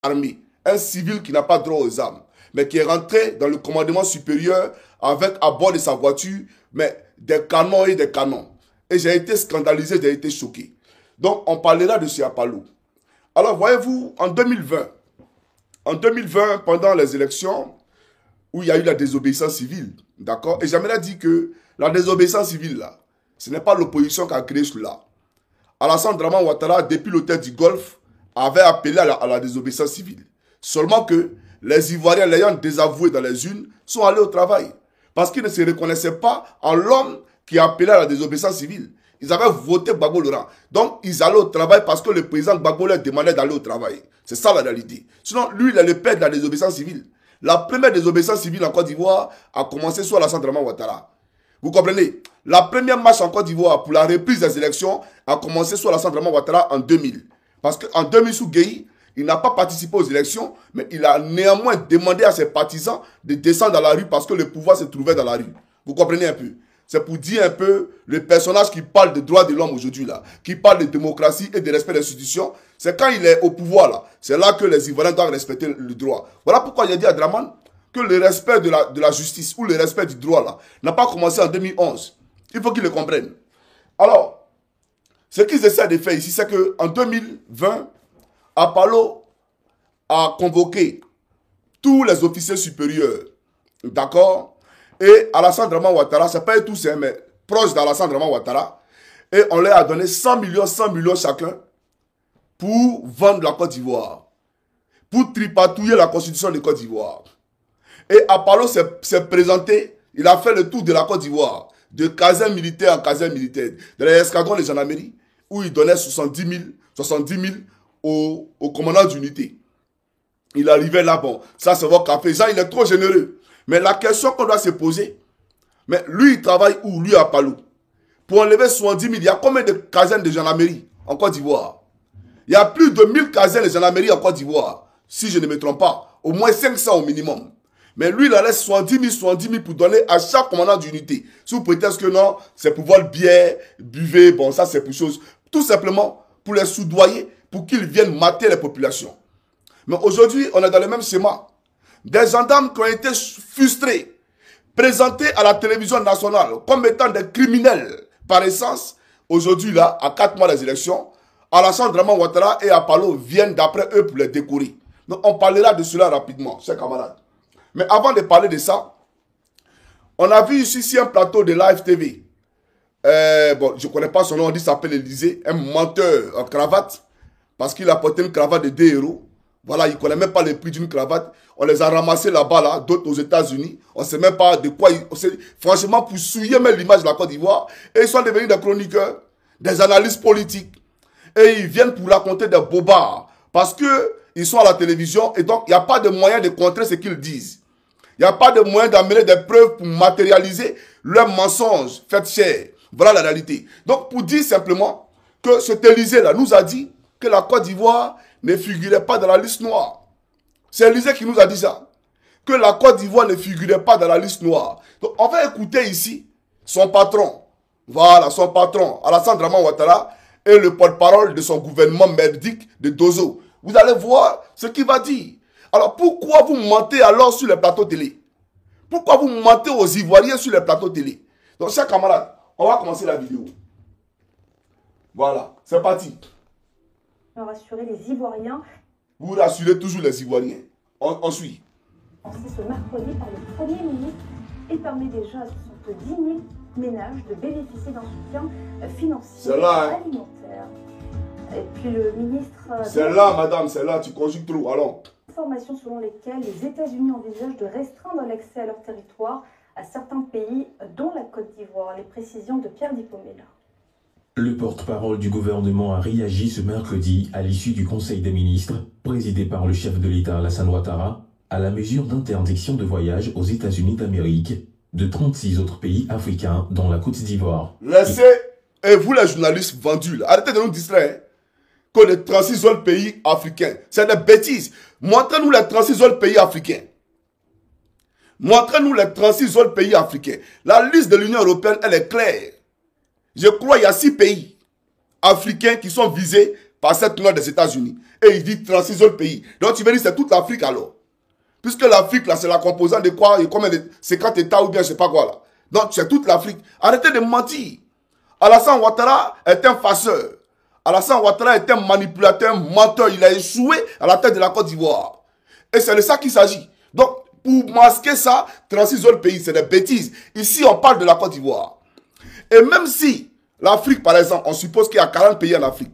armée, un civil qui n'a pas droit aux armes, mais qui est rentré dans le commandement supérieur avec à bord de sa voiture, mais des canons et des canons. Et j'ai été scandalisé, j'ai été choqué. Donc on parlera de ce Apalo. Alors voyez-vous, en 2020, pendant les élections, où il y a eu la désobéissance civile, d'accord? Et j'aimerais dire que la désobéissance civile, là, ce n'est pas l'opposition qui a créé cela. Alassane Draman Ouattara, depuis l'hôtel du Golfe, avait appelé à la désobéissance civile. Seulement que les Ivoiriens, l'ayant désavoué dans les urnes, sont allés au travail. Parce qu'ils ne se reconnaissaient pas en l'homme qui appelait à la désobéissance civile. Ils avaient voté Gbagbo Laurent. Donc, ils allaient au travail parce que le président Gbagbo leur demandait d'aller au travail. C'est ça la réalité. Sinon, lui, il est le père de la désobéissance civile. La première désobéissance civile en Côte d'Ivoire a commencé sous Alassane Draman Ouattara. Vous comprenez? La première marche en Côte d'Ivoire pour la reprise des élections a commencé sous Alassane Draman Ouattara en 2000. Parce qu'en 2000, sous Gueye, il n'a pas participé aux élections, mais il a néanmoins demandé à ses partisans de descendre dans la rue parce que le pouvoir se trouvait dans la rue. Vous comprenez un peu? C'est pour dire un peu le personnage qui parle des droits de l'homme aujourd'hui, là, qui parle de démocratie et de respect des institutions. C'est quand il est au pouvoir, là. C'est là que les Ivoiriens doivent respecter le droit. Voilà pourquoi j'ai dit à Draman que le respect de la justice ou le respect du droit, là, n'a pas commencé en 2011. Il faut qu'ils le comprennent. Alors, ce qu'ils essaient de faire ici, c'est qu'en 2020, Apalo a convoqué tous les officiers supérieurs, d'accord? Et Alassane Draman Ouattara, ce n'est pas tous, mais proche d'Alassane Draman Ouattara, et on leur a donné 100 millions chacun pour vendre la Côte d'Ivoire, pour tripatouiller la constitution de Côte d'Ivoire. Et Apalo s'est présenté, il a fait le tour de la Côte d'Ivoire, de caserne militaire en caserne militaire, de l'escadron de gendarmerie, où il donnait 70 000 au commandant d'unité. Il arrivait là, bon, ça c'est votre café. Jean, il est trop généreux. Mais la question qu'on doit se poser, mais lui, il travaille où? Lui, à Apalo. Pour enlever 70 000, il y a combien de casernes de gendarmerie en Côte d'Ivoire? Il y a plus de 1000 casernes de gendarmerie en Côte d'Ivoire, si je ne me trompe pas. Au moins 500 au minimum. Mais lui, il en laisse 70 000 pour donner à chaque commandant d'unité. Sous prétexte que non, c'est pour voir le bière, buvez, bon, ça c'est pour chose. Tout simplement pour les soudoyer, pour qu'ils viennent mater les populations. Mais aujourd'hui, on est dans le même schéma. Des gendarmes qui ont été frustrés, présentés à la télévision nationale comme étant des criminels par essence. Aujourd'hui, là, à 4 mois des élections, Alassane Draman Ouattara et Apalo viennent d'après eux pour les décorer. Donc, on parlera de cela rapidement, chers camarades. Mais avant de parler de ça, on a vu ici un plateau de Live TV. Bon, je ne connais pas son nom, on dit qu'il s'appelle Élysée, un menteur en cravate, parce qu'il a porté une cravate de 2 euros. Voilà, il ne connaît même pas le prix d'une cravate. On les a ramassés là-bas, là, d'autres aux États-Unis. On ne sait même pas de quoi. Franchement, pour souiller même l'image de la Côte d'Ivoire. Et ils sont devenus des chroniqueurs, des analystes politiques. Et ils viennent pour raconter des bobards. Parce qu'ils sont à la télévision et donc il n'y a pas de moyen de contrer ce qu'ils disent. Il n'y a pas de moyen d'amener des preuves pour matérialiser leurs mensonges faits chair. Voilà la réalité. Donc, pour dire simplement que cet Élysée-là nous a dit que la Côte d'Ivoire ne figurait pas dans la liste noire. C'est Élysée qui nous a dit ça. Que la Côte d'Ivoire ne figurait pas dans la liste noire. Donc, on va écouter ici son patron. Voilà, son patron, Alassane Draman Ouattara, et le porte-parole de son gouvernement merdique de Dozo. Vous allez voir ce qu'il va dire. Alors, pourquoi vous mentez alors sur les plateaux télé? Pourquoi vous mentez aux Ivoiriens sur les plateaux télé? Donc, chers camarades, on va commencer la vidéo. Voilà, c'est parti. Rassurer les Ivoiriens. Vous rassurez toujours les Ivoiriens. On suit. Ce mercredi par le Premier ministre et permet déjà à 70 000 ménages de bénéficier d'un soutien financier et alimentaire. Et puis le ministre... C'est là, madame, c'est là, tu conjugues trop. Allons. Informations selon lesquelles les États-Unis envisagent de restreindre l'accès à leur territoire à certains pays, dont la Côte d'Ivoire. Les précisions de Pierre Dipomela. Le porte-parole du gouvernement a réagi ce mercredi à l'issue du Conseil des ministres, présidé par le chef de l'État Alassane Ouattara, à la mesure d'interdiction de voyage aux États-Unis d'Amérique de 36 autres pays africains, dont la Côte d'Ivoire. Laissez, et vous les journalistes vendus, là, arrêtez de nous distraire, que les 36 autres pays africains, c'est des bêtises. Montrez-nous les 36 autres pays africains. Montrez-nous les 36 autres pays africains. La liste de l'Union européenne, elle est claire. Je crois qu'il y a 6 pays africains qui sont visés par cette loi des États-Unis. Et il dit 36 autres pays. Donc tu veux dire c'est toute l'Afrique alors. Puisque l'Afrique, là, c'est la composante de quoi? Combien de 50 États ou bien je sais pas quoi là. Donc c'est toute l'Afrique. Arrêtez de mentir. Alassane Ouattara est un farceur. Alassane Ouattara est un manipulateur, un menteur. Il a échoué à la tête de la Côte d'Ivoire. Et c'est de ça qu'il s'agit. Donc, pour masquer ça, 36 autres pays, c'est des bêtises. Ici, on parle de la Côte d'Ivoire. Et même si l'Afrique, par exemple, on suppose qu'il y a 40 pays en Afrique.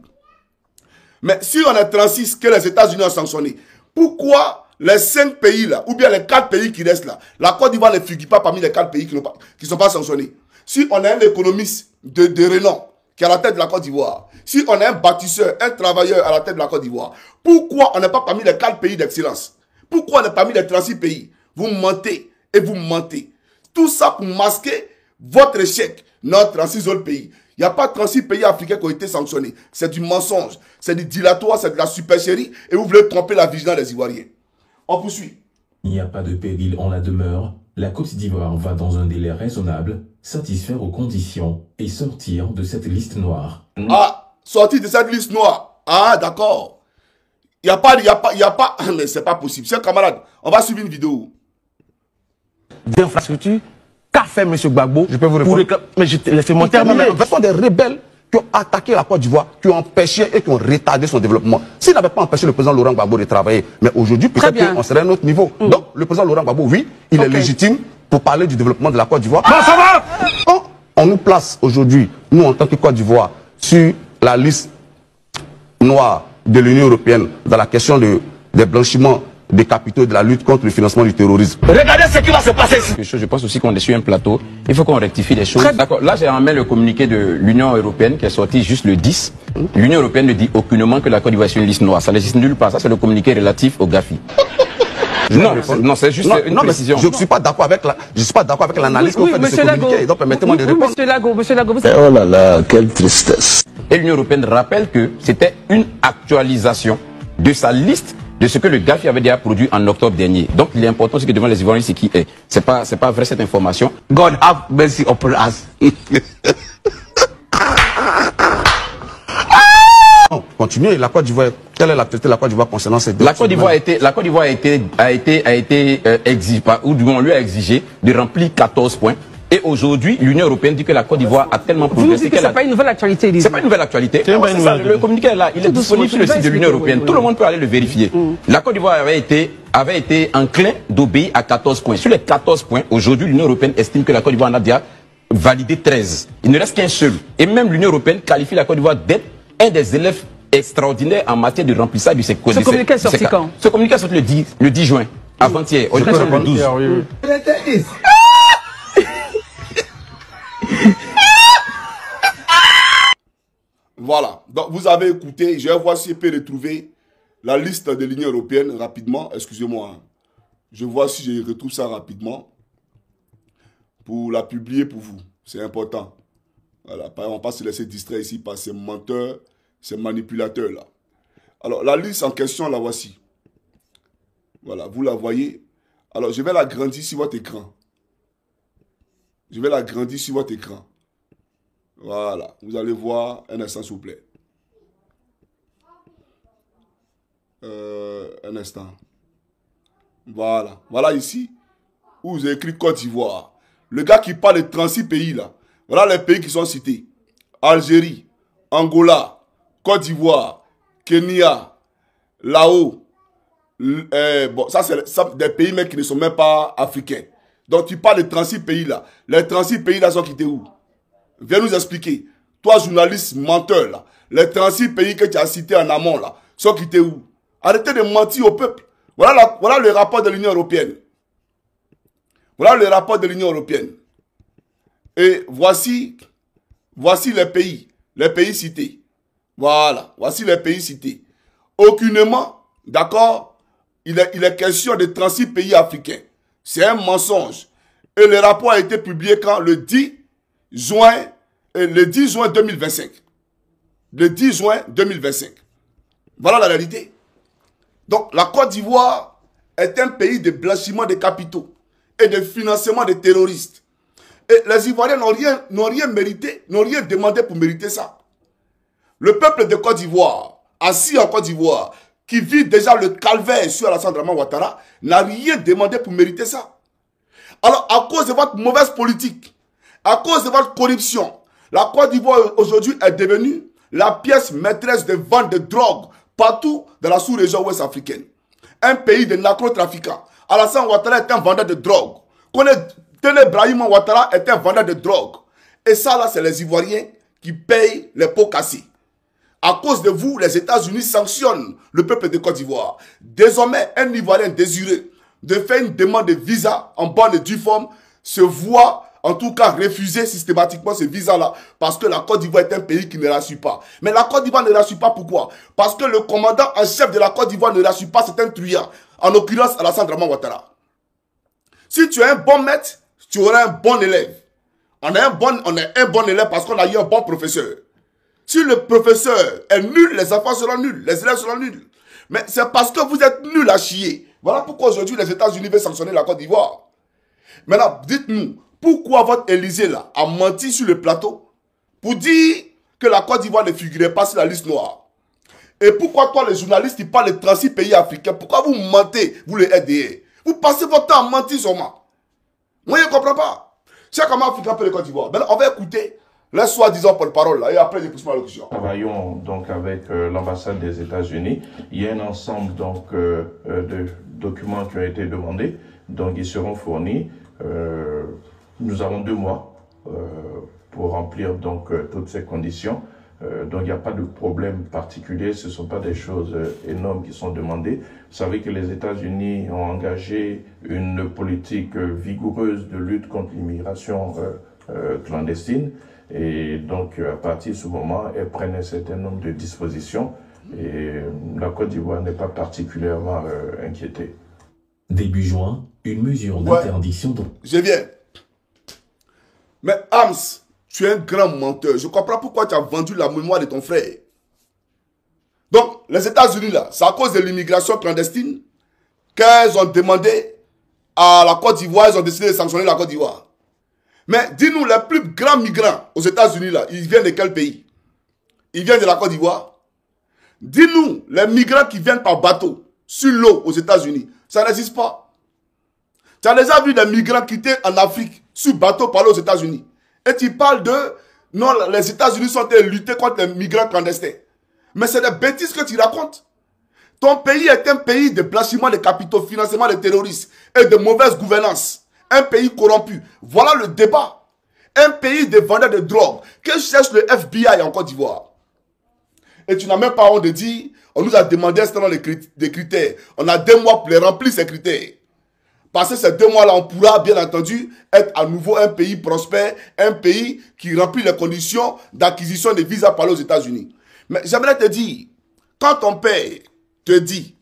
Mais si on est 36 que les États-Unis ont sanctionné, pourquoi les 5 pays là, ou bien les 4 pays qui restent là, la Côte d'Ivoire ne figure pas parmi les 4 pays qui ne sont pas sanctionnés? Si on a un économiste de renom qui est à la tête de la Côte d'Ivoire, si on a un bâtisseur, un travailleur à la tête de la Côte d'Ivoire, pourquoi on n'est pas parmi les 4 pays d'excellence? Pourquoi on est parmi les 36 pays? Vous mentez et vous mentez. Tout ça pour masquer votre échec. Non, 36 autres pays. Il n'y a pas 36 pays africains qui ont été sanctionnés. C'est du mensonge, c'est du dilatoire, c'est de la supercherie et vous voulez tromper la vigilance des Ivoiriens. On poursuit. Il n'y a pas de péril en la demeure. La Côte d'Ivoire va dans un délai raisonnable satisfaire aux conditions et sortir de cette liste noire. Ah, sortir de cette liste noire. Ah, d'accord. Il n'y a pas, mais c'est pas possible. Chers camarades, on va suivre une vidéo. D'infrastructure, qu'a fait M. Gbagbo? Je peux vous répondre. Mais laissez-moi terminer. Ce sont des rebelles qui ont attaqué la Côte d'Ivoire, qui ont empêché et qui ont retardé son développement. S'ils n'avaient pas empêché le président Laurent Gbagbo de travailler, mais aujourd'hui, peut-être qu'on serait à un autre niveau. Donc, le président Laurent Gbagbo, oui, il est légitime pour parler du développement de la Côte d'Ivoire. Bon, ça va! On nous place aujourd'hui, nous en tant que Côte d'Ivoire, sur la liste noire de l'Union européenne dans la question des blanchiments des capitaux et de la lutte contre le financement du terrorisme. Regardez ce qui va se passer ici. Je pense aussi qu'on est sur un plateau. Il faut qu'on rectifie les choses. D'accord. Là, j'ai remis le communiqué de l'Union européenne qui est sorti juste le 10. L'Union européenne ne dit aucunement que la Côte d'Ivoire est sur une liste noire. Ça n'existe nulle part. Ça, c'est le communiqué relatif au GAFI. Non, c'est juste une précision. Je ne suis pas d'accord avec l'analyse qu'on fait de ce communiqué. Donc, permettez-moi de répondre. Monsieur Lago, Oh là là, quelle tristesse. Et l'Union européenne rappelle que c'était une actualisation de sa liste de ce que le GAFI avait déjà produit en octobre dernier. Donc, il est important aussi que devant les Ivoiriens, c'est qui est. C'est pas vrai cette information. God have mercy upon us. Continuez. La Côte d'Ivoire, quelle est l'actualité de la Côte d'Ivoire concernant ces deux? La Côte d'Ivoire a été exigée, ou du moins on lui a exigé de remplir 14 points. Et aujourd'hui, l'Union européenne dit que la Côte d'Ivoire a tellement progressé qu'elle a... C'est pas une nouvelle actualité. C'est pas une nouvelle actualité. Le communiqué est là, il est disponible sur le site de l'Union européenne. Tout le monde peut aller le vérifier. La Côte d'Ivoire avait été enclin d'obéir à 14 points. Sur les 14 points, aujourd'hui, l'Union européenne estime que la Côte d'Ivoire en a déjà validé 13. Il ne reste qu'un seul. Et même l'Union européenne qualifie la Côte d'Ivoire d'être un des élèves extraordinaires en matière de remplissage de ces codes. Ce communiqué est sorti quand? Ce communiqué est sorti le 10 juin, avant-hier. On est le 12. Voilà, donc vous avez écouté, je vais voir si je peux retrouver la liste de l'Union européenne rapidement, excusez-moi, je vois si je retrouve ça rapidement pour la publier pour vous, c'est important. Voilà, on ne va pas se laisser distraire ici par ces menteurs, ces manipulateurs là. Alors la liste en question, la voici. Voilà, vous la voyez. Alors je vais l'agrandir sur votre écran. Je vais l'agrandir sur votre écran. Voilà, vous allez voir un instant s'il vous plaît. Un instant. Voilà, voilà ici où vous avez écrit Côte d'Ivoire. Le gars qui parle de 36 pays là. Voilà les pays qui sont cités. Algérie, Angola, Côte d'Ivoire, Kenya, Laos. Bon, ça c'est des pays mais qui ne sont même pas africains. Donc tu parles de 36 pays là. Les 36 pays là sont quittés où? Viens nous expliquer. Toi, journaliste menteur, là, les 36 pays que tu as cités en amont, là, sont quittés où? Arrêtez de mentir au peuple. Voilà le rapport de l'Union européenne. Voilà le rapport de l'Union européenne. Et voici les pays cités. Voilà, voici les pays cités. Aucunement, d'accord, il est question de 36 pays africains. C'est un mensonge. Et le rapport a été publié quand? Le 10 juin 2025. Le 10 juin 2025. Voilà la réalité. Donc, la Côte d'Ivoire est un pays de blanchiment de capitaux et de financement des terroristes. Et les Ivoiriens n'ont rien mérité, n'ont rien demandé pour mériter ça. Le peuple de Côte d'Ivoire, assis en Côte d'Ivoire, qui vit déjà le calvaire sur Alassane Dramane Ouattara, n'a rien demandé pour mériter ça. Alors, à cause de votre mauvaise politique, à cause de votre corruption, la Côte d'Ivoire aujourd'hui est devenue la pièce maîtresse de vente de drogue partout dans la sous-région ouest africaine. Un pays de narcotrafiquants. Alassane Ouattara est un vendeur de drogue. Téné Brahima Ouattara est un vendeur de drogue. Et ça, là, c'est les Ivoiriens qui payent les pots cassés. À cause de vous, les États-Unis sanctionnent le peuple de Côte d'Ivoire. Désormais, un Ivoirien désireux de faire une demande de visa en bonne et due forme se voit en tout cas refuser systématiquement ce visa-là parce que la Côte d'Ivoire est un pays qui ne rassure pas. Mais la Côte d'Ivoire ne rassure pas pourquoi? Parce que le commandant en chef de la Côte d'Ivoire ne rassure pas, c'est un truand. En l'occurrence, Alassane Dramane Ouattara. Si tu es un bon maître, tu auras un bon élève. On est un bon élève parce qu'on a eu un bon professeur. Si le professeur est nul, les enfants seront nuls, les élèves seront nuls. Mais c'est parce que vous êtes nuls à chier. Voilà pourquoi aujourd'hui les États-Unis veulent sanctionner la Côte d'Ivoire. Maintenant, dites-nous, pourquoi votre Élysée là a menti sur le plateau pour dire que la Côte d'Ivoire ne figurait pas sur la liste noire? Et pourquoi toi, les journalistes, qui parlent de 36 pays africains, pourquoi vous mentez, vous les RDA? Vous passez votre temps à mentir seulement. Moi, je ne comprends pas. Chaque homme africain peut la Côte d'Ivoire. Maintenant, on va écouter les soi-disant porte-parole là, et après, je pousse ma locution. Nous travaillons donc avec l'ambassade des États-Unis. Il y a un ensemble donc, de documents qui ont été demandés. Donc, ils seront fournis. Nous avons 2 mois pour remplir donc toutes ces conditions. Donc il n'y a pas de problème particulier, ce ne sont pas des choses énormes qui sont demandées. Vous savez que les États-Unis ont engagé une politique vigoureuse de lutte contre l'immigration clandestine. Et donc à partir de ce moment, elles prennent un certain nombre de dispositions. Et la Côte d'Ivoire n'est pas particulièrement inquiétée. Début juin, une mesure d'interdiction de... Je viens. Mais Hams, tu es un grand menteur. Je comprends pourquoi tu as vendu la mémoire de ton frère. Donc, les États-Unis, là, c'est à cause de l'immigration clandestine qu'elles ont demandé à la Côte d'Ivoire, ils ont décidé de sanctionner la Côte d'Ivoire. Mais dis-nous, les plus grands migrants aux États-Unis, là, ils viennent de quel pays? Ils viennent de la Côte d'Ivoire. Dis-nous, les migrants qui viennent par bateau, sur l'eau aux États-Unis, ça n'existe pas. Tu as déjà vu des migrants quitter en Afrique, sur bateau, par aux États-Unis. Et tu parles de... Non, les États-Unis sont allés lutter contre les migrants clandestins. Mais c'est des bêtises que tu racontes. Ton pays est un pays de blanchiment de capitaux, financement des terroristes et de mauvaise gouvernance. Un pays corrompu. Voilà le débat. Un pays de vendeurs de drogue. Que cherche le FBI en Côte d'Ivoire? Et tu n'as même pas honte de dire, on nous a demandé un certain nombre de critères. On a 2 mois pour les remplir, ces critères. Parce que ces 2 mois-là, on pourra bien entendu être à nouveau un pays prospère, un pays qui remplit les conditions d'acquisition de visas par aux États-Unis. Mais j'aimerais te dire, quand ton père te dit,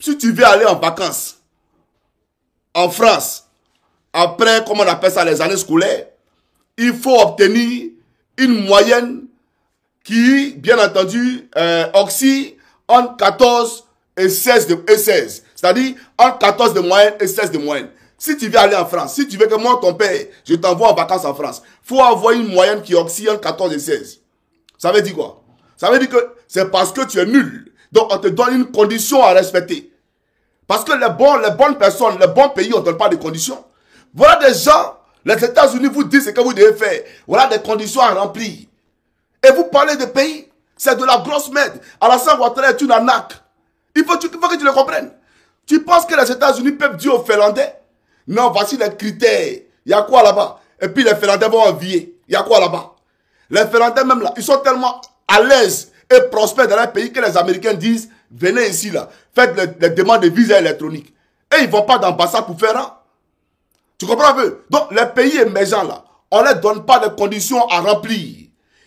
si tu veux aller en vacances en France, après, comment on appelle ça, les années scolaires, il faut obtenir une moyenne qui, bien entendu, oscille entre 14 et 16. C'est-à-dire entre 14 de moyenne et 16 de moyenne. Si tu veux aller en France, si tu veux que moi, ton père, je t'envoie en vacances en France, il faut avoir une moyenne qui oscille entre 14 et 16. Ça veut dire quoi? Ça veut dire que c'est parce que tu es nul. Donc, on te donne une condition à respecter. Parce que les bonnes personnes, les bons pays, on ne donne pas de conditions. Voilà des gens, les États-Unis vous disent ce que vous devez faire. Voilà des conditions à remplir. Et vous parlez de pays, c'est de la grosse merde. Alassane Ouattara est une arnaque. Il faut que tu le comprennes. Tu penses que les États-Unis peuvent dire aux Finlandais, non, voici les critères. Il y a quoi là-bas? Et puis les Finlandais vont envier. Il y a quoi là-bas? Les Finlandais même là, ils sont tellement à l'aise et prospères dans leur pays que les Américains disent, venez ici là, faites les demandes de visa électronique. Et ils ne vont pas d'ambassade pour faire ça. Tu comprends un peu? Donc les pays émergents là, on ne leur donne pas de conditions à remplir.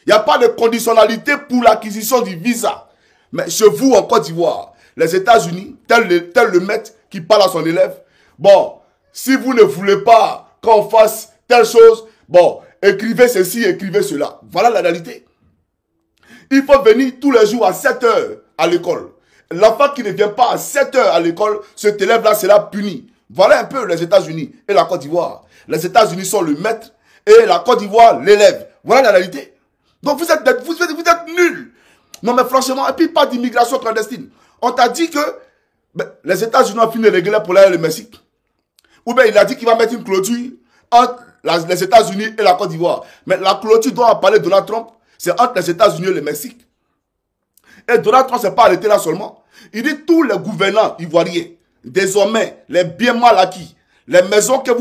Il n'y a pas de conditionnalité pour l'acquisition du visa. Mais chez vous en Côte d'Ivoire, les États-Unis, tel le maître qui parle à son élève, bon, si vous ne voulez pas qu'on fasse telle chose, bon, écrivez ceci, écrivez cela. Voilà la réalité. Il faut venir tous les jours à 7 heures à l'école. L'enfant qui ne vient pas à 7 heures à l'école, cet élève-là sera puni. Voilà un peu les États-Unis et la Côte d'Ivoire. Les États-Unis sont le maître et la Côte d'Ivoire l'élève. Voilà la réalité. Donc vous êtes nuls. Non mais franchement, et puis pas d'immigration clandestine. On t'a dit que les États-Unis ont fini de régler pour le Mexique. Ou bien il a dit qu'il va mettre une clôture entre les États-Unis et la Côte d'Ivoire. Mais la clôture dont a parlé Donald Trump, c'est entre les États-Unis et le Mexique. Et Donald Trump ne s'est pas arrêté là seulement. Il dit tous les gouvernants ivoiriens, désormais, les biens mal acquis, les maisons que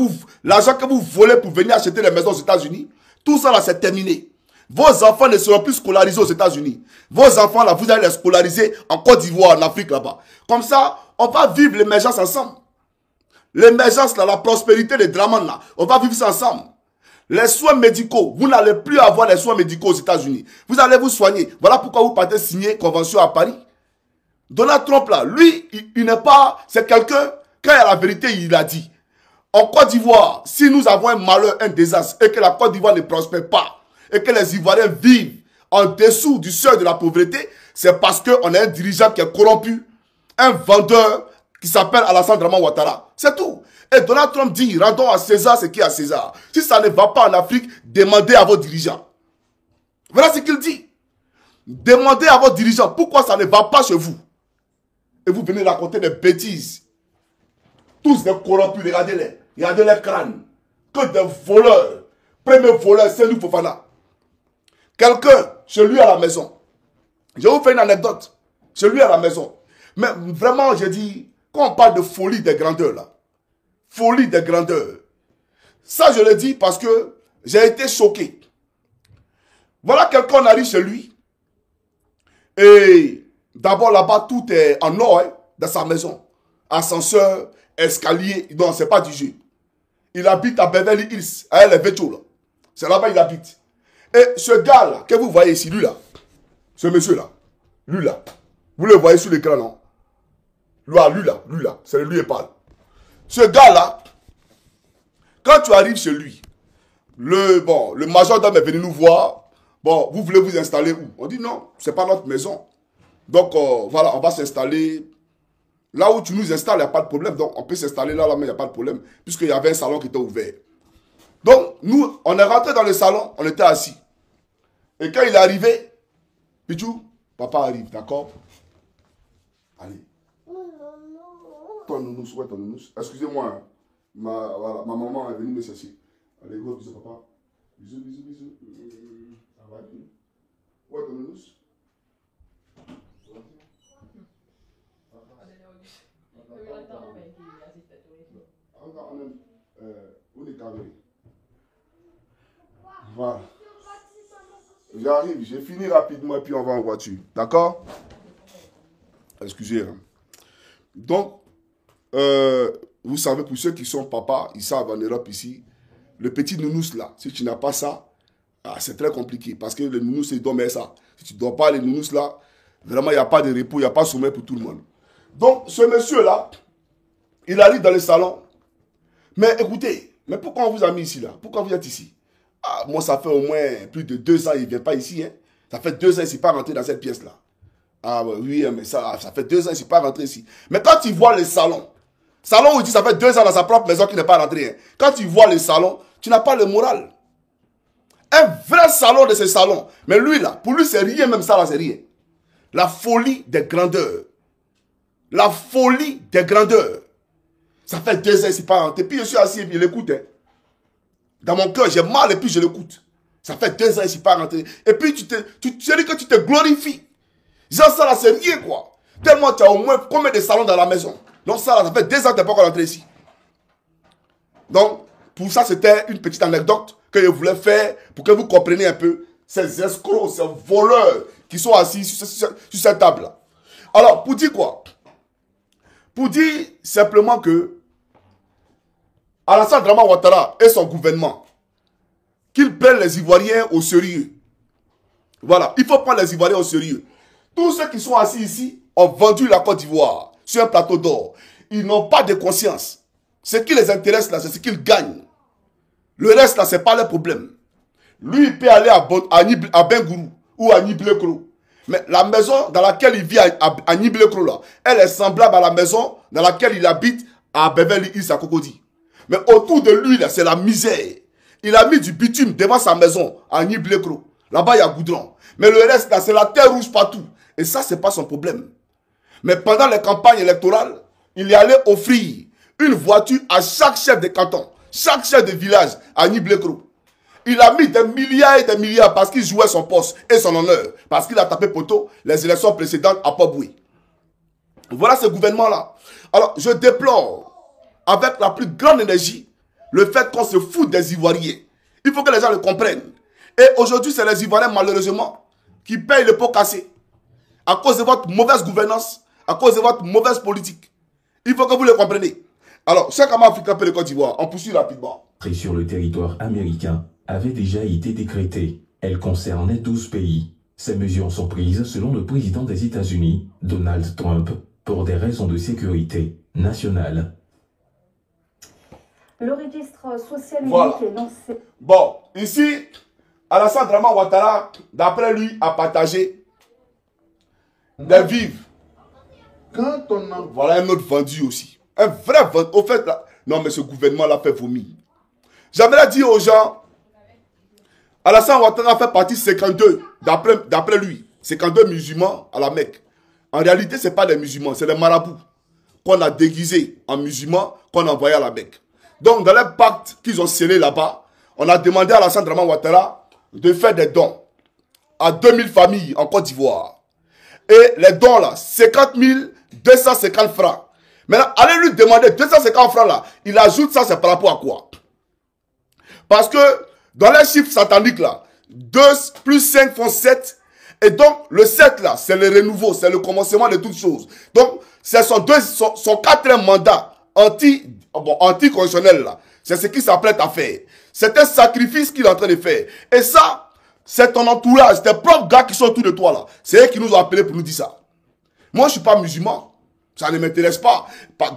l'argent que vous volez pour venir acheter les maisons aux États-Unis, tout ça là c'est terminé. Vos enfants ne seront plus scolarisés aux États-Unis. Vos enfants là, vous allez les scolariser en Côte d'Ivoire, en Afrique là-bas. Comme ça, on va vivre l'émergence ensemble. L'émergence là, la prospérité des Draman là, on va vivre ça ensemble. Les soins médicaux, vous n'allez plus avoir les soins médicaux aux États-Unis. Vous allez vous soigner. Voilà pourquoi vous partez signer convention à Paris. Donald Trump là, lui, il n'est pas, c'est quelqu'un, quand il y a la vérité, il a dit. En Côte d'Ivoire, si nous avons un malheur, un désastre, et que la Côte d'Ivoire ne prospère pas, et que les Ivoiriens vivent en dessous du seuil de la pauvreté, c'est parce qu'on a un dirigeant qui est corrompu, un vendeur qui s'appelle Alassane Draman Ouattara. C'est tout. Et Donald Trump dit, rendons à César ce qui est à César. Si ça ne va pas en Afrique, demandez à vos dirigeants. Voilà ce qu'il dit. Demandez à vos dirigeants pourquoi ça ne va pas chez vous. Et vous venez raconter des bêtises. Tous des corrompus, regardez-les. Regardez les crânes. Que des voleurs. Premier voleur, c'est nous Fofana. Quelqu'un, chez lui à la maison. Je vous fais une anecdote. Chez lui à la maison. Mais vraiment, j'ai dit, quand on parle de folie des grandeurs là, folie des grandeurs, ça je le dis parce que j'ai été choqué. Voilà quelqu'un arrive chez lui et d'abord là-bas tout est en or dans sa maison. Ascenseur, escalier, non c'est pas du jeu. Il habite à Beverly Hills, à les Vétos là. C'est là-bas il habite. Et ce gars là, que vous voyez ici, lui là, ce monsieur là, lui là, vous le voyez sur l'écran non? Lui là, c'est lui qui parle. Ce gars-là, quand tu arrives chez lui, le majordome est venu nous voir. Bon, vous voulez vous installer où? On dit non, c'est pas notre maison. Donc, voilà, on va s'installer. Là où tu nous installes, il n'y a pas de problème. Donc, on peut s'installer là, mais il n'y a pas de problème. Puisqu'il y avait un salon qui était ouvert. Donc, nous, on est rentré dans le salon, on était assis. Et quand il est arrivé, Pichou, papa arrive, d'accord? Allez. Ton nounous, ouais, ton nounous. Excusez-moi, hein. Ma maman est venue me chercher. Allez, gros bisous, papa. Bisous, bisous, bisous. Ça va, ouais, ton nounous. Voilà. J'arrive, j'ai fini rapidement et puis on va en voiture. D'accord? Excusez. Hein. Donc, vous savez, pour ceux qui sont papas, ils savent en Europe ici, le petit nounous là, si tu n'as pas ça, c'est très compliqué. Parce que le nounous, il doit mettre ça. Si tu ne dois pas les nounous là, vraiment, il n'y a pas de repos, il n'y a pas de sommeil pour tout le monde. Donc, ce monsieur là, il arrive dans le salon. Mais écoutez, mais pourquoi on vous a mis ici là? Pourquoi vous êtes ici? Ah, moi, ça fait au moins plus de 2 ans, il ne vient pas ici. Hein. Ça fait 2 ans, il ne s'est pas rentré dans cette pièce là. Ah oui, mais ça fait 2 ans, il ne s'est pas rentré ici. Mais quand tu vois le salon où il dit ça fait 2 ans dans sa propre maison qu'il n'est pas rentré. Hein. Quand tu vois le salon, tu n'as pas le moral. Un vrai salon de ce salon. Mais lui là, pour lui c'est rien, même ça là c'est rien. La folie des grandeurs. La folie des grandeurs. Ça fait 2 ans, il ne s'est pas rentré. Puis je suis assis et puis je l'écoute. Hein. Dans mon cœur, j'ai mal et puis je l'écoute. Ça fait 2 ans, il ne s'est pas rentré. Et puis tu dis que tu te glorifies. Genre ça là, c'est rien quoi. Tellement tu as au moins combien de salons dans la maison. Donc ça là, ça fait 2 ans que tu n'es pas encore rentré ici. Donc, pour ça, c'était une petite anecdote que je voulais faire pour que vous compreniez un peu ces escrocs, ces voleurs qui sont assis sur cette table là. Alors, pour dire quoi? Pour dire simplement que Alassane Draman Ouattara et son gouvernement, qu'ils prennent les Ivoiriens au sérieux. Voilà, il faut prendre les Ivoiriens au sérieux. Tous ceux qui sont assis ici ont vendu la Côte d'Ivoire sur un plateau d'or. Ils n'ont pas de conscience. Ce qui les intéresse là, c'est ce qu'ils gagnent. Le reste là, ce n'est pas leur problème. Lui, il peut aller à Bengourou ou à Niblekro. Mais la maison dans laquelle il vit à Niblekro là, elle est semblable à la maison dans laquelle il habite à Beverly Hills à Cocody. Mais autour de lui là, c'est la misère. Il a mis du bitume devant sa maison à Niblekro. Là-bas, il y a goudron. Mais le reste là, c'est la terre rouge partout. Et ça, ce n'est pas son problème. Mais pendant les campagnes électorales, il est allé offrir une voiture à chaque chef de canton, chaque chef de village à Niblekro. Il a mis des milliards et des milliards parce qu'il jouait son poste et son honneur. Parce qu'il a tapé poteau les élections précédentes à Poboué. Voilà ce gouvernement-là. Alors, je déplore avec la plus grande énergie le fait qu'on se fout des Ivoiriens. Il faut que les gens le comprennent. Et aujourd'hui, c'est les Ivoiriens, malheureusement, qui payent le pot cassé. À cause de votre mauvaise gouvernance, à cause de votre mauvaise politique. Il faut que vous le compreniez. Alors, chaque Américain africain peut le Côte d'Ivoire. On poursuit rapidement. Sur le territoire américain avait déjà été décrétée. Elle concernait 12 pays. Ces mesures sont prises selon le président des États-Unis, Donald Trump, pour des raisons de sécurité nationale. Le registre social unique voilà. est lancé. Bon, ici, Alassane Draman Ouattara, d'après lui, a partagé des vivres. Quand on a... Voilà un autre vendu aussi. Un vrai vendu. Au fait, là... Non, mais ce gouvernement-là fait vomir. J'aimerais dire aux gens, Alassane Ouattara fait partie 52, d'après lui. 52 musulmans à la Mecque. En réalité, ce n'est pas des musulmans, c'est des marabouts qu'on a déguisés en musulmans, qu'on a envoyés à la Mecque. Donc, dans les pactes qu'ils ont scellés là-bas, on a demandé à Alassane Draman Ouattara de faire des dons à 2000 familles en Côte d'Ivoire. Et les dons là, 50 250 francs. Maintenant, allez lui demander 250 francs là, il ajoute ça, c'est par rapport à quoi? Parce que dans les chiffres sataniques là, 2 plus 5 font 7. Et donc, le 7 là, c'est le renouveau, commencement de toutes choses. Donc, c'est son quatrième mandat anticonstitutionnel là. C'est ce qu'il s'apprête à faire. C'est un sacrifice qu'il est en train de faire. Et ça, c'est ton entourage, tes propres gars qui sont autour de toi là. C'est eux qui nous ont appelés pour nous dire ça. Moi, je ne suis pas musulman. Ça ne m'intéresse pas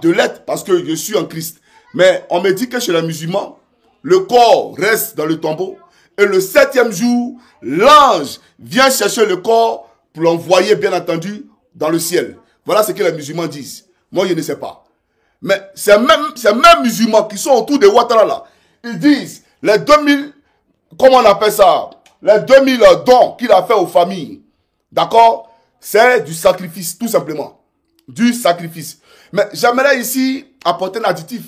de l'être parce que je suis en Christ. Mais on me dit que chez les musulmans, le corps reste dans le tombeau. Et le 7e jour, l'ange vient chercher le corps pour l'envoyer, bien entendu, dans le ciel. Voilà ce que les musulmans disent. Moi, je ne sais pas. Mais ces mêmes musulmans qui sont autour de Ouattara là, ils disent, les 2000, comment on appelle ça? Les 2000 dons qu'il a fait aux familles. D'accord? C'est du sacrifice, tout simplement. Du sacrifice. Mais j'aimerais ici apporter un additif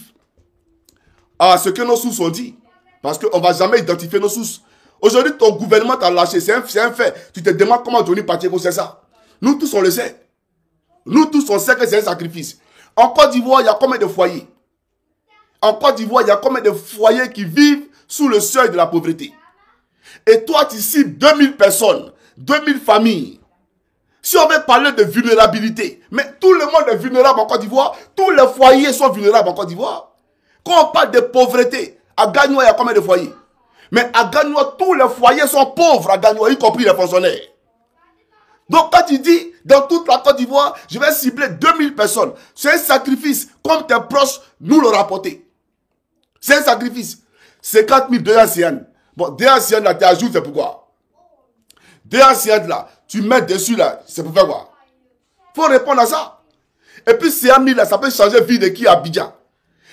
à ce que nos sources ont dit. Parce qu'on ne va jamais identifier nos sources. Aujourd'hui, ton gouvernement t'a lâché. C'est un fait. Tu te demandes comment Johnny Pacheco c'est ça. Nous tous, on le sait. Nous tous, on sait que c'est un sacrifice. En Côte d'Ivoire, il y a combien de foyers? En Côte d'Ivoire, il y a combien de foyers qui vivent sous le seuil de la pauvreté? Et toi, tu cibles 2000 personnes, 2000 familles. Si on veut parler de vulnérabilité, mais tout le monde est vulnérable en Côte d'Ivoire. Tous les foyers sont vulnérables en Côte d'Ivoire. Quand on parle de pauvreté, à Gagnoa, il y a combien de foyers? Mais à Gagnoa, tous les foyers sont pauvres à Gagnoa, y compris les fonctionnaires. Donc quand tu dis, dans toute la Côte d'Ivoire, je vais cibler 2000 personnes. C'est un sacrifice, comme tes proches nous le rapporté. C'est un sacrifice. 50 000 2 Bon, 2 là, tu ajoutes, c'est pourquoi? 2 là, tu mets dessus là, c'est pour faire quoi? Il faut répondre à ça. Et puis 100 000 là, ça peut changer vie de qui à Abidjan.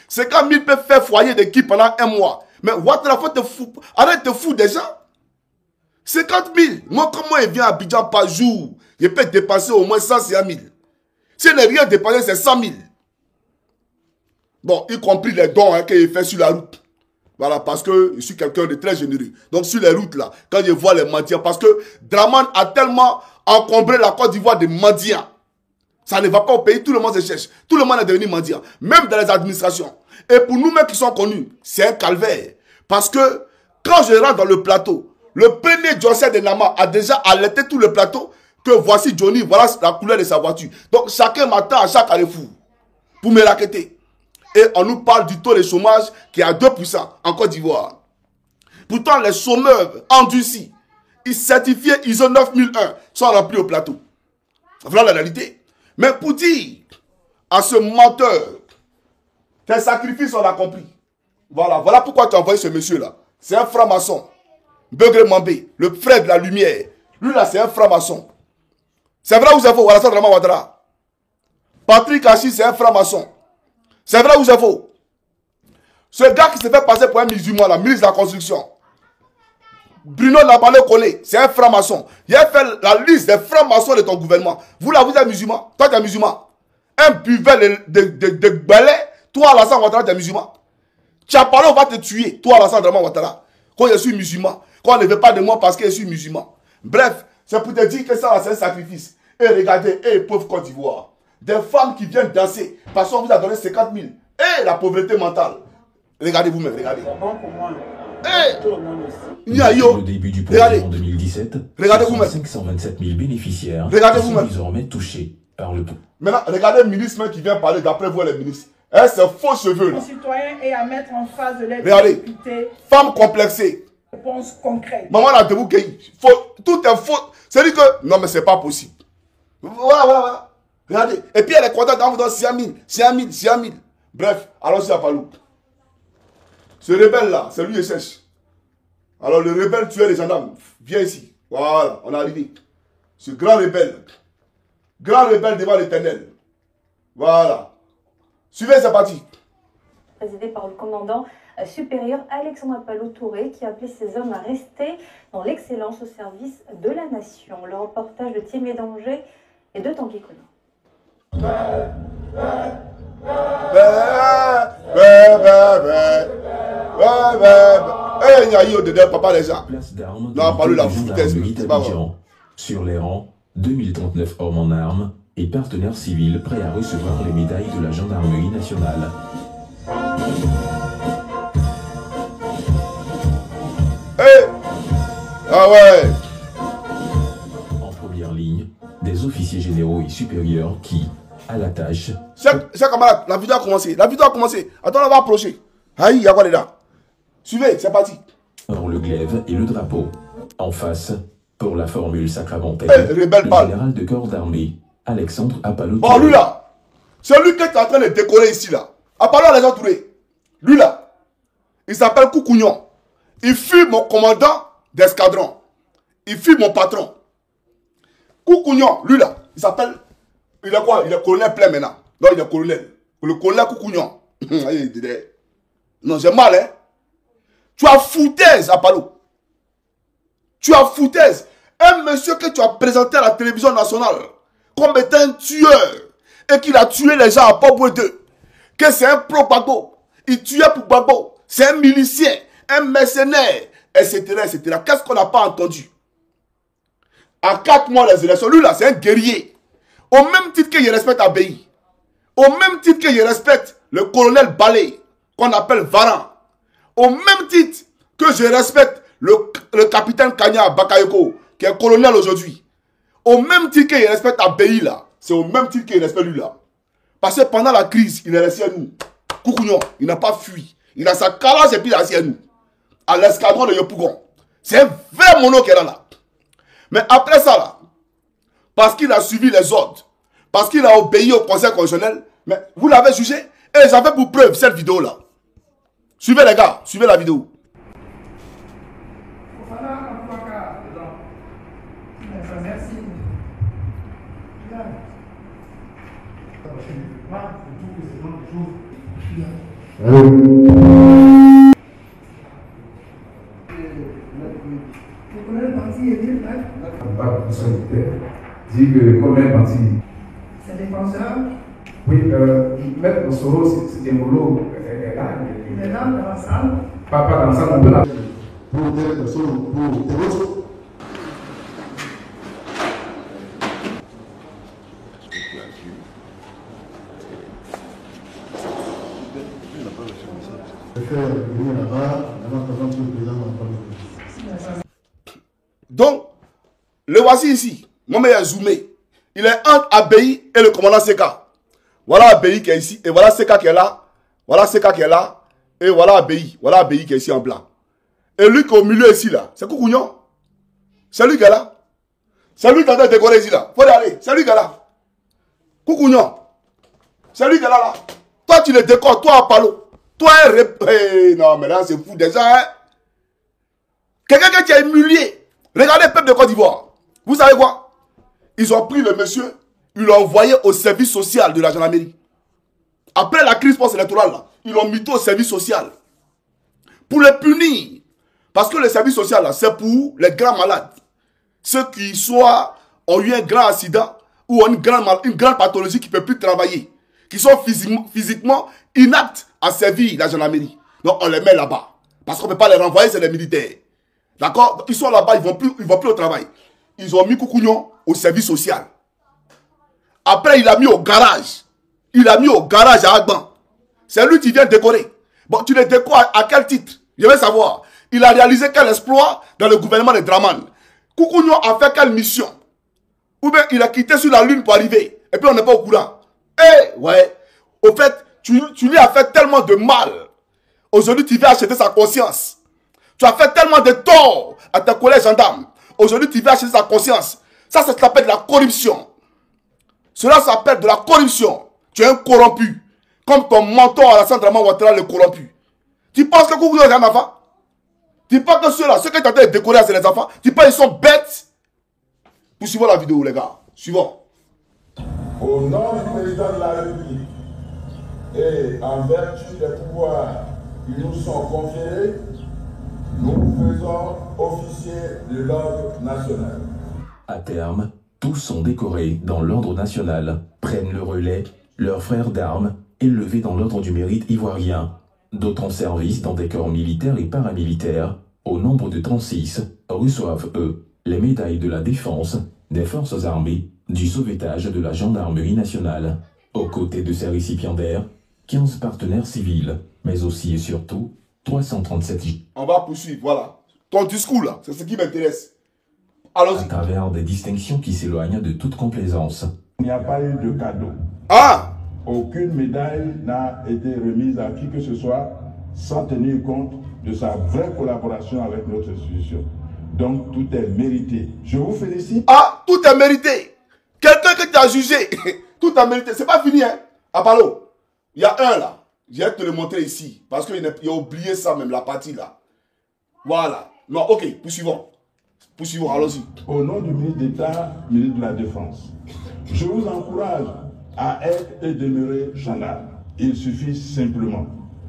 50 000 peut faire foyer de qui pendant un mois. Mais Ouattara, faut te foutre. Arrête de foutre des gens. 50 000. Moi, comment il vient à Abidjan par jour? Je peux dépenser au moins 100 000. Si il n'est rien dépensé, c'est 100 000. Bon, y compris les dons hein, qu'il fait sur la route. Voilà, parce que je suis quelqu'un de très généreux. Donc, sur les routes là, quand je vois les mendiants, parce que Draman a tellement encombré la Côte d'Ivoire de mendiants. Ça ne va pas au pays, tout le monde se cherche. Tout le monde est devenu mendiant, même dans les administrations. Et pour nous-mêmes qui sommes connus, c'est un calvaire. Parce que quand je rentre dans le plateau, le premier Joseph de Nama a déjà alerté tout le plateau que voici Johnny, voilà la couleur de sa voiture. Donc chacun m'attend à chaque carrefour pour me raqueter. Et on nous parle du taux de chômage qui est à 2% en Côte d'Ivoire. Pourtant, les chômeurs endurcis, ils certifiés ISO 9001 sont remplis au plateau. Voilà la réalité. Mais pour dire à ce menteur, tes sacrifices on l'a compris. Voilà, voilà pourquoi tu as envoyé ce monsieur-là. C'est un franc-maçon. Begré Mambé, le frère de la lumière. Lui là, c'est un franc-maçon. C'est vrai ou c'est faux, Alassane Draman Ouattara? Patrick Hachi, c'est un franc-maçon. C'est vrai ou c'est faux? Ce gars qui se fait passer pour un musulman, la ministre de la Construction. Bruno Nabalé Collé, c'est un franc-maçon. Il a fait la liste des francs-maçons de ton gouvernement. Vous là, vous êtes musulman. Toi, tu es musulman. Un buveur de balais, toi, Alassane Ouattara, tu es musulman. Tu as parlé, on va te tuer. Toi, Alassane Ouattara. Quand je suis musulman. Quand on ne veut pas de moi parce que je suis musulman. Bref, c'est pour te dire que ça, c'est un sacrifice. Et regardez, pauvre Côte d'Ivoire. Des femmes qui viennent danser parce qu'on vous a donné 50 000. Et la pauvreté mentale. Regardez vous-même, regardez. Au début du projet en 2017, regardez vous-même. 527 000 bénéficiaires qui sont désormais touchés par le pot. Maintenant, regardez le ministre qui vient parler, d'après vous, les ministres. C'est faux cheveux là. Les citoyens et à mettre en face de l'aide députés. Femme complexée. Réponse concrète. Maman là, debout, tout est faux. C'est-à-dire que, non mais c'est pas possible. Voilà. Regardez. Et puis elle est contente d'en vous donner 5 000. Bref, allons-y à Palou. Ce rebelle là, c'est lui qui cherche. Alors le rebelle tuait les gendarmes. Viens ici. Voilà, on est arrivé. Ce grand rebelle devant l'Éternel. Voilà. Suivez, c'est parti. Présidé par le commandant supérieur Alexandre Palou Touré, qui a appelé ses hommes à rester dans l'excellence au service de la nation. Le reportage de Thierry Danger et de Tanguy Conan. Il y a eu dedans, papa, les gens. Non, pas lui la foutaise. Sur les rangs, 2039 hommes en armes et partenaires civils prêts à recevoir les médailles de la gendarmerie nationale. Ah ouais. En première ligne, des officiers généraux et supérieurs qui, à la tâche... Chers camarades, la vidéo a commencé. Attends, on va approcher. Aïe, il y a quoi dedans? Suivez, c'est parti. Or le glaive et le drapeau. En face, pour la formule sacramentelle, le général de corps d'armée, Alexandre Apalo Touré. Oh, lui là, c'est lui qui est en train de décorer ici là. Apalo Alexandre Touré. Lui là, il s'appelle Koukounion. Il fut mon commandant d'escadron. Il fut mon patron. Koukounion, lui là, il s'appelle... Il est quoi? Il est colonel plein maintenant. Non, il est colonel. Le colonel Koukounion. Non, j'ai mal, hein. Tu as foutaise, Apalo. Tu as foutaise. Un monsieur que tu as présenté à la télévision nationale comme étant un tueur et qu'il a tué les gens à Port-Boué 2. Que c'est un pro-Gbagbo. Il tuait pour Gbagbo. C'est un milicien, un mercenaire, etc. etc. Qu'est-ce qu'on n'a pas entendu? À 4 mois des élections, lui là, c'est un guerrier. Au même titre qu'il respecte Abbaye. Au même titre qu'il respecte le colonel Balé, qu'on appelle Varan. Au même titre que je respecte le capitaine Kanya Bakayoko, qui est colonel aujourd'hui. Au même titre qu'il respecte Abbaye là. C'est au même titre qu'il respecte lui là. Parce que pendant la crise, il est resté à nous. Koukounion, il n'a pas fui. Il a sa calage et puis il est assis à nous. À l'escadron de Yopougon. C'est un vrai mono qui est là. Mais après ça là, parce qu'il a suivi les ordres, parce qu'il a obéi au conseil constitutionnel, mais vous l'avez jugé et j'avais pour preuve cette vidéo là. Suivez les gars, suivez la vidéo. Dit que comme un parti. C'est défenseur. Oui, Maître Soro, c'est un boulot. Il est là dans la salle. Pas dans la salle, on peut la. Donc, le voici ici. Moi, il a zoomé. Il est entre Abbaye et le commandant Seka. Voilà Abbaye qui est ici. Et voilà Seka qui est là. Voilà Seka qui est là. Et voilà Abbaye. Voilà Abbaye qui est ici en blanc. Et lui qui est au milieu ici là. C'est Koukounion. C'est lui qui est là. C'est lui qui est en train de décorer ici là. Faut y aller. C'est lui qui est là. Koukounion. C'est lui qui est là. Toi, tu le décores. Toi, Apalo. Toi, non, mais là, c'est fou déjà. Hein? Quelqu'un qui a humilié. Regardez le peuple de Côte d'Ivoire. Vous savez quoi? Ils ont pris le monsieur, ils l'ont envoyé au service social de la gendarmerie. Après la crise post-électorale, ils l'ont mis au service social. Pour le punir. Parce que le service social, là, c'est pour les grands malades. Ceux qui ont eu un grand accident ou ont une grande pathologie qui ne peuvent plus travailler. Qui sont physiquement inaptes à servir la gendarmerie. Donc on les met là-bas. Parce qu'on ne peut pas les renvoyer, c'est les militaires. D'accord? Ils sont là-bas, ils ne vont plus au travail. Ils ont mis Koukounion au service social. Après, il a mis au garage. Il a mis au garage à Agban. C'est lui qui vient décorer. Bon, tu le décores à quel titre? Je veux savoir. Il a réalisé quel exploit dans le gouvernement de Draman? Koukounion a fait quelle mission? Ou bien il a quitté sur la lune pour arriver. Et puis on n'est pas au courant. Eh, ouais. Au fait, tu lui as fait tellement de mal. Aujourd'hui, tu viens acheter sa conscience. Tu as fait tellement de tort à tes collègues gendarmes. Aujourd'hui, tu viens acheter sa conscience. Ça s'appelle de la corruption. Cela s'appelle de la corruption. Tu es un corrompu. Comme ton mentor Alassane Draman Ouattara le corrompu. Tu penses que Koukounion est un enfant? Tu penses que ceux-là, ceux qui t'ont été décorés, c'est les enfants? Tu penses qu'ils sont bêtes? Nous suivons la vidéo, les gars. Suivons. Au nom du président de la République et en vertu des pouvoirs qui nous sont conférés, nous faisons officier de l'ordre national. À terme, tous sont décorés dans l'ordre national, prennent le relais, leurs frères d'armes, élevés dans l'ordre du mérite ivoirien. D'autres en service dans des corps militaires et paramilitaires, au nombre de 36, reçoivent, eux, les médailles de la défense, des forces armées, du sauvetage de la gendarmerie nationale. Aux côtés de ces récipiendaires, 15 partenaires civils, mais aussi et surtout 337 On va poursuivre, voilà. Ton discours là, c'est ce qui m'intéresse. Allons-y. À travers des distinctions qui s'éloignent de toute complaisance. Il n'y a pas eu de cadeau. Ah! Aucune médaille n'a été remise à qui que ce soit sans tenir compte de sa vraie collaboration avec notre institution. Donc tout est mérité. Je vous félicite. Ah, tout est mérité. Quelqu'un que tu as jugé, tout est mérité. C'est pas fini, hein. Apalo, il y a un là. Je vais te le montrer ici. Parce qu'il a oublié ça même, la partie là. Voilà. Non, ok, poursuivons. Poursuivons, allons-y. Au nom du ministre d'État, ministre de la Défense, je vous encourage à être et demeurer gendarme. Il suffit simplement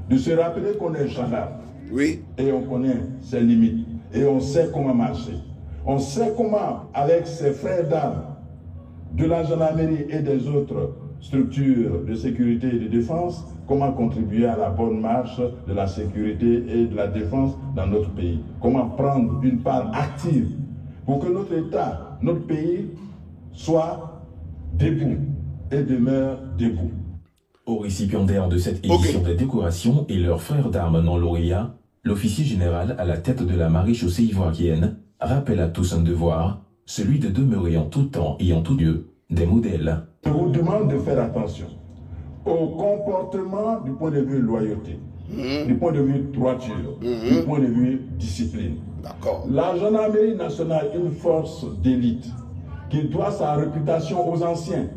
de se rappeler qu'on est gendarme. Oui. Et on connaît ses limites. Et on sait comment marcher. On sait comment, avec ses frères d'armes de la gendarmerie et des autres structures de sécurité et de défense, comment contribuer à la bonne marche de la sécurité et de la défense dans notre pays. Comment prendre une part active pour que notre État, notre pays, soit debout et demeure debout. Aux récipiendaires de cette édition des décorations et leurs frères d'armes non lauréats, l'officier général à la tête de la maréchaussée ivoirienne rappelle à tous un devoir, celui de demeurer en tout temps et en tout lieu des modèles. Je vous demande de faire attention au comportement du point de vue loyauté, du point de vue droiture, du point de vue discipline. La gendarmerie nationale est une force d'élite qui doit sa réputation aux anciens.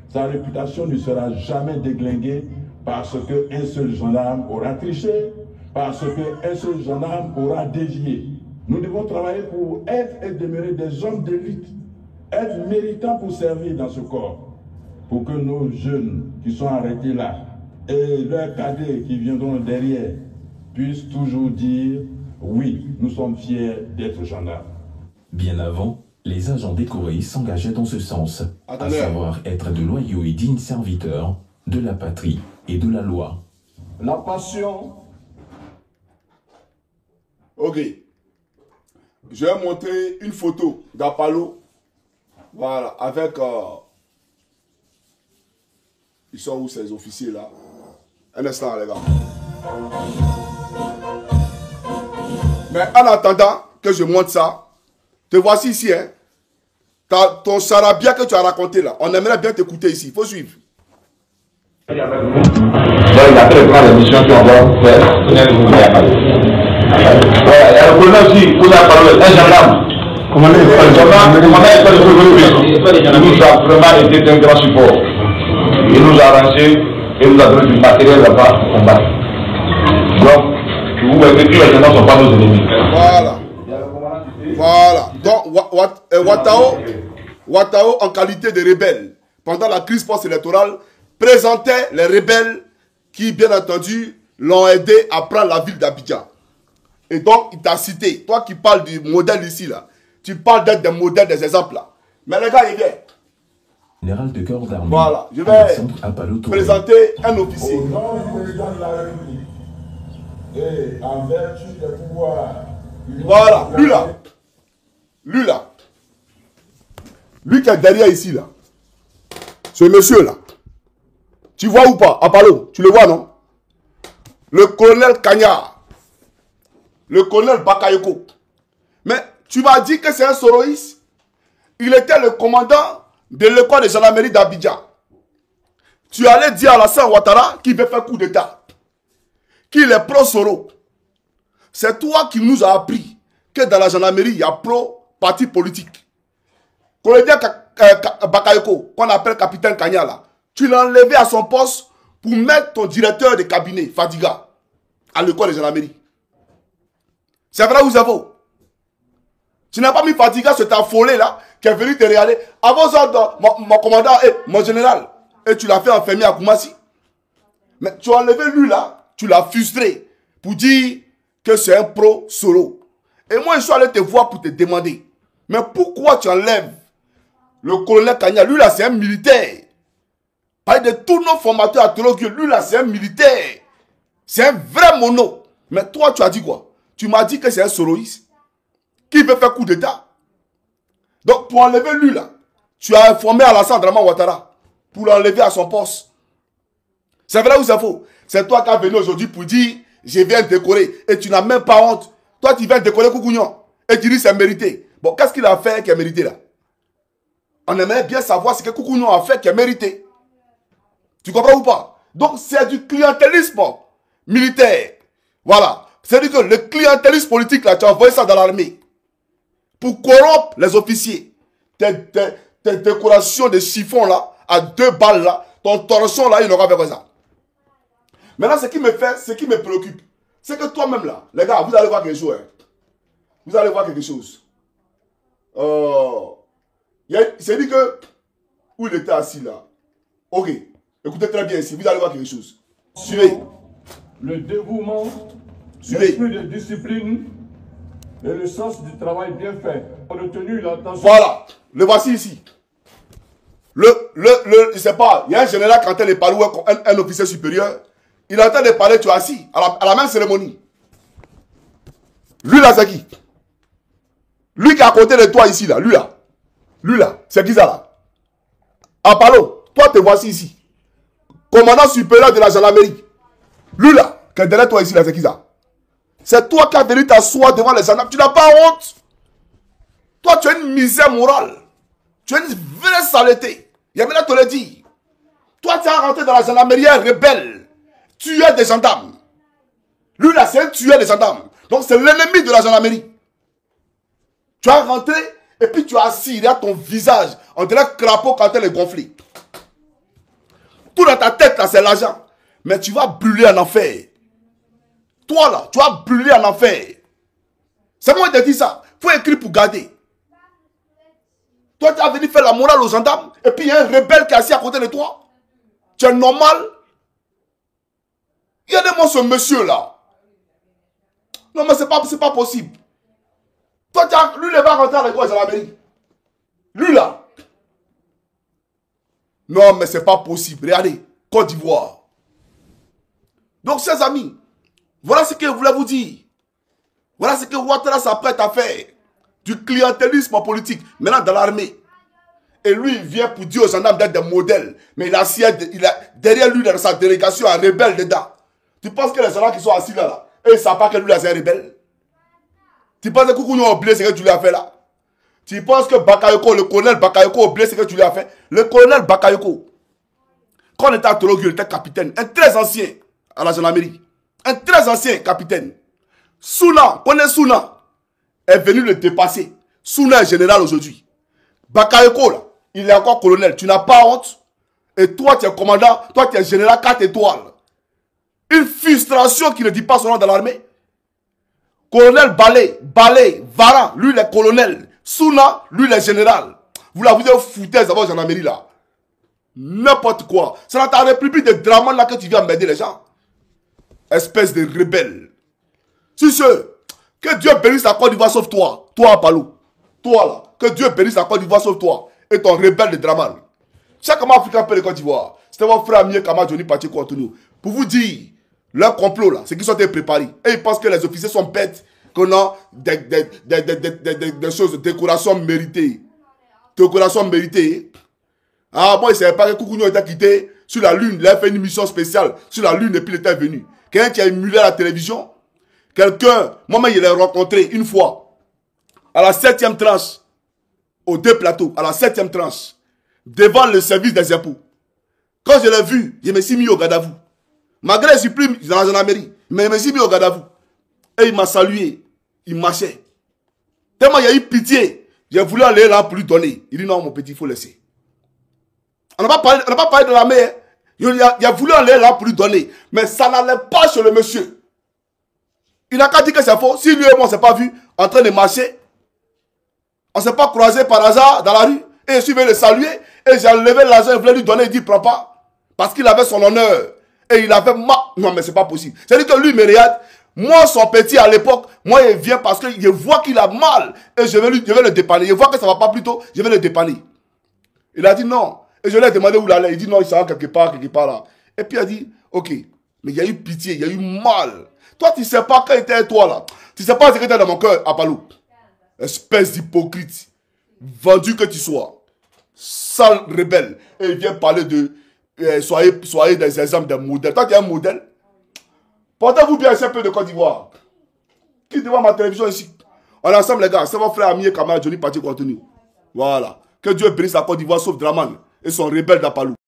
Sa réputation ne sera jamais déglinguée parce qu'un seul gendarme aura triché, parce qu'un seul gendarme aura dévié. Nous devons travailler pour être et demeurer des hommes d'élite, être méritants pour servir dans ce corps, pour que nos jeunes qui sont arrêtés là et leurs cadets qui viendront derrière puissent toujours dire « Oui, nous sommes fiers d'être gendarmes ». Bien avant, les agents décorés s'engageaient dans ce sens, à savoir être de loyaux et dignes serviteurs de la patrie et de la loi. La passion. Ok. Je vais montrer une photo d'Apalo. Voilà, avec... Ils sont où ces officiers là? Un instant les gars. Mais en attendant que je montre ça, te voici ici, hein. Ton charabia que tu as raconté là, on aimerait bien t'écouter ici, il faut suivre. Donc il a fait les grandes émissions qu'on va faire. Voilà, il y a le colonel aussi, vous avez parlé, un gendarme. Comment il nous a vraiment été d'un grand support. Il nous a arrangé et nous a donné du matériel là-bas pour combattre. Donc, vous voyez que tous les gens ne sont pas nos ennemis. Voilà. Voilà. Donc, Ouattao, en qualité de rebelle, pendant la crise post-électorale, présentait les rebelles qui, bien entendu, l'ont aidé à prendre la ville d'Abidjan. Et donc, il t'a cité. Toi qui parles du modèle ici, là. Tu parles d'être des modèles, des exemples, là. Mais les gars, il vient. Général de corps d'armée. Voilà. Je vais présenter un officier. Au nom du président de la République et en vertu des pouvoirs. Voilà. Lui, là. Lui, là. Lui qui est derrière ici, là. Ce monsieur-là. Tu vois ou pas? Apalo, tu le vois, non? Le colonel Kanya. Le colonel Bakayoko. Mais tu m'as dit que c'est un soroïste. Il était le commandant de l'école de gendarmerie d'Abidjan. Tu allais dire à Alassane Ouattara qu'il veut faire coup d'état. Qu'il est pro-Soro. C'est toi qui nous as appris que dans la gendarmerie, il y a pro-parti politique. Colonel Bakayoko, qu'on appelle capitaine Kanya, là, tu l'as enlevé à son poste pour mettre ton directeur de cabinet, Fadiga, à l'école de gendarmerie. C'est vrai ou c'est faux? Tu n'as pas mis Fadiga, cet affolé là, qui est venu te regarder. Avant ça, mon commandant et mon général, et tu l'as fait enfermer à Koumassi. Mais tu as enlevé lui là, tu l'as frustré pour dire que c'est un pro-Soro. Et moi, je suis allé te voir pour te demander, mais pourquoi tu enlèves le colonel Kanya? Lui là, c'est un militaire. Parle de tous nos formateurs à Tologue, lui là, c'est un militaire. C'est un vrai mono. Mais toi, tu as dit quoi? Tu m'as dit que c'est un soroïste qui veut faire coup d'état. Donc, pour enlever lui là, tu as informé Alassane Ouattara pour l'enlever à son poste. C'est vrai ou c'est faux? C'est toi qui es venu aujourd'hui pour dire je viens décorer et tu n'as même pas honte. Toi, tu viens décorer Koukounion et tu dis c'est mérité. Bon, qu'est-ce qu'il a fait qui est mérité là? On aimerait bien savoir ce que Koukounion a fait qui est mérité. Tu comprends ou pas? Donc, c'est du clientélisme militaire. Voilà. C'est-à-dire que le clientélisme politique, là, tu as envoyé ça dans l'armée. Pour corrompre les officiers. Tes décorations de chiffon, là, à 2 balles, là, ton torchon, là, il n'aura pas fait ça. Maintenant, ce qui me préoccupe, c'est que toi-même, là, les gars, vous allez voir quelque chose. Hein. Vous allez voir quelque chose. C'est dit que, où il était assis, là. Ok. Écoutez très bien ici, vous allez voir quelque chose. Suivez. Le dévouement, Suivez. l'esprit de discipline et le sens du travail bien fait ont retenu l'attention. Voilà, le voici ici. Je sais pas, il y a un général qui entend les parler, un officier supérieur, il entend les parler, tu es assis, à la même cérémonie. Lui là, c'est qui? Lui qui est à côté de toi ici, là, lui là, c'est qui ça là? Apalo, toi te voici ici. Commandant supérieur de la gendarmerie. Lui là, qui est derrière toi ici, là, c'est qui ça? C'est toi qui as venu t'asseoir devant les gendarmes. Tu n'as pas honte. Toi, tu as une misère morale. Tu as une vraie saleté. Yamina te le dit. Toi, tu es rentré dans la gendarmerie rebelle. Tueur des gendarmes. Lui là, c'est un tueur des gendarmes. Donc, c'est l'ennemi de la gendarmerie. Tu as rentré et puis tu as assis derrière ton visage. On dirait crapaud quand elle est gonflée. Tout dans ta tête, là, c'est l'argent. Mais tu vas brûler en enfer. Toi, là, tu vas brûler en enfer. C'est moi qui te dis ça. Il faut écrire pour garder. Toi, tu as venu faire la morale aux gendarmes. Et puis, il y a un rebelle qui est assis à côté de toi. Tu es normal. Regardez-moi ce monsieur-là. Non, mais c'est pas possible. Toi, lui, il va rentrer à l'école de la mairie. Lui, là. Non, mais c'est pas possible. Regardez, Côte d'Ivoire. Donc, chers amis, voilà ce que je voulais vous dire. Voilà ce que Ouattara s'apprête à faire. Du clientélisme politique. Maintenant, dans l'armée. Et lui, il vient pour dire aux gendarmes d'être des modèles. Mais il a derrière lui, dans sa délégation, un rebelle dedans. Tu penses que les gendarmes qui sont assis là, et ils ne savent pas que lui, là, c'est un rebelle? Tu penses que Koukounion a oublié ce que tu lui as fait là? Tu penses que Bakayoko, le colonel Bakayoko a oublié ce que tu lui as fait? Le colonel Bakayoko, quand on était à Tologue, il était capitaine. Un très ancien à la gendarmerie. Un très ancien capitaine. Souna, connaît Souna, est venu le dépasser. Souna est général aujourd'hui. Bakayoko, là, il est encore colonel. Tu n'as pas honte. Et toi, tu es commandant. Toi, tu es général 4 étoiles. Une frustration qui ne dit pas son nom dans l'armée. Colonel Balé, Varan, lui, il est colonel. Souna, lui, il est général. Vous la vous êtes foutaise avant la gendarmerie, là. N'importe quoi. C'est dans ta république de Draman, là, que tu viens m'aider les gens. Espèce de rebelle. Si ce, Que Dieu bénisse la Côte d'Ivoire sauf toi. Toi, Apalo. Toi, là. Que Dieu bénisse la Côte d'Ivoire sauf toi. Et ton rebelle de Draman. Chaque Africain peut le Côte d'Ivoire. C'était mon frère Amie Kama Johnny Pacheco Antonio. Pour vous dire, leur complot, là, c'est qu'ils sont préparés. Et ils pensent que les officiers sont bêtes. Qu'on a des choses, décorations méritées. Décorations méritées. Ah, bon, ils ne savaient pas que Koukounio était quitté sur la Lune. Il a fait une mission spéciale sur la Lune et puis il était venu. Quelqu'un qui a émulé à la télévision. Quelqu'un, moi-même, je l'ai rencontré une fois. À la 7e tranche. Aux 2 plateaux. À la 7e tranche. Devant le service des impôts. Quand je l'ai vu, je me suis mis au garde à vous. Malgré que je suis plus dans la gendarmerie. Mais je me suis mis au garde à vous. Et il m'a salué. Il marchait. Tellement il y a eu pitié. J'ai voulu aller là pour lui donner. Il dit non, mon petit, il faut laisser. On n'a pas parlé de la mer. Il a voulu aller là pour lui donner. Mais ça n'allait pas chez le monsieur. Il n'a qu'à dire que c'est faux. Si lui et moi, on ne s'est pas vu en train de marcher, on ne s'est pas croisé par hasard dans la rue. Et je suis venu le saluer. Et j'ai enlevé l'argent, je voulais lui donner. Il dit, prends pas. Parce qu'il avait son honneur. Et il avait mal. Non, mais c'est pas possible. C'est-à-dire que lui, il me regarde. Moi, son petit à l'époque, moi, il vient parce que je vois qu'il a mal. Et je vais le dépanner. Je vois que ça ne va pas plus tôt. Je vais le dépanner. Il a dit non. Et je lui ai demandé où il allait. Il dit non, il s'en va quelque part là. Et puis il a dit, ok, mais il y a eu pitié, il y a eu mal. Toi, tu ne sais pas quand était toi là. Tu ne sais pas ce que était dans mon cœur, Apalo. Espèce d'hypocrite. Vendu que tu sois. Sale rebelle. Et il vient parler de soyez des exemples, des modèles. Toi, tu es un modèle. Portez-vous bien un peu de Côte d'Ivoire. Qui devant ma télévision ici. On est ensemble, les gars. C'est mon frère Amie Kama Johnny Pacheco Antonio. Voilà. Que Dieu bénisse la Côte d'Ivoire sauf Draman et son rebelle d'Apalo.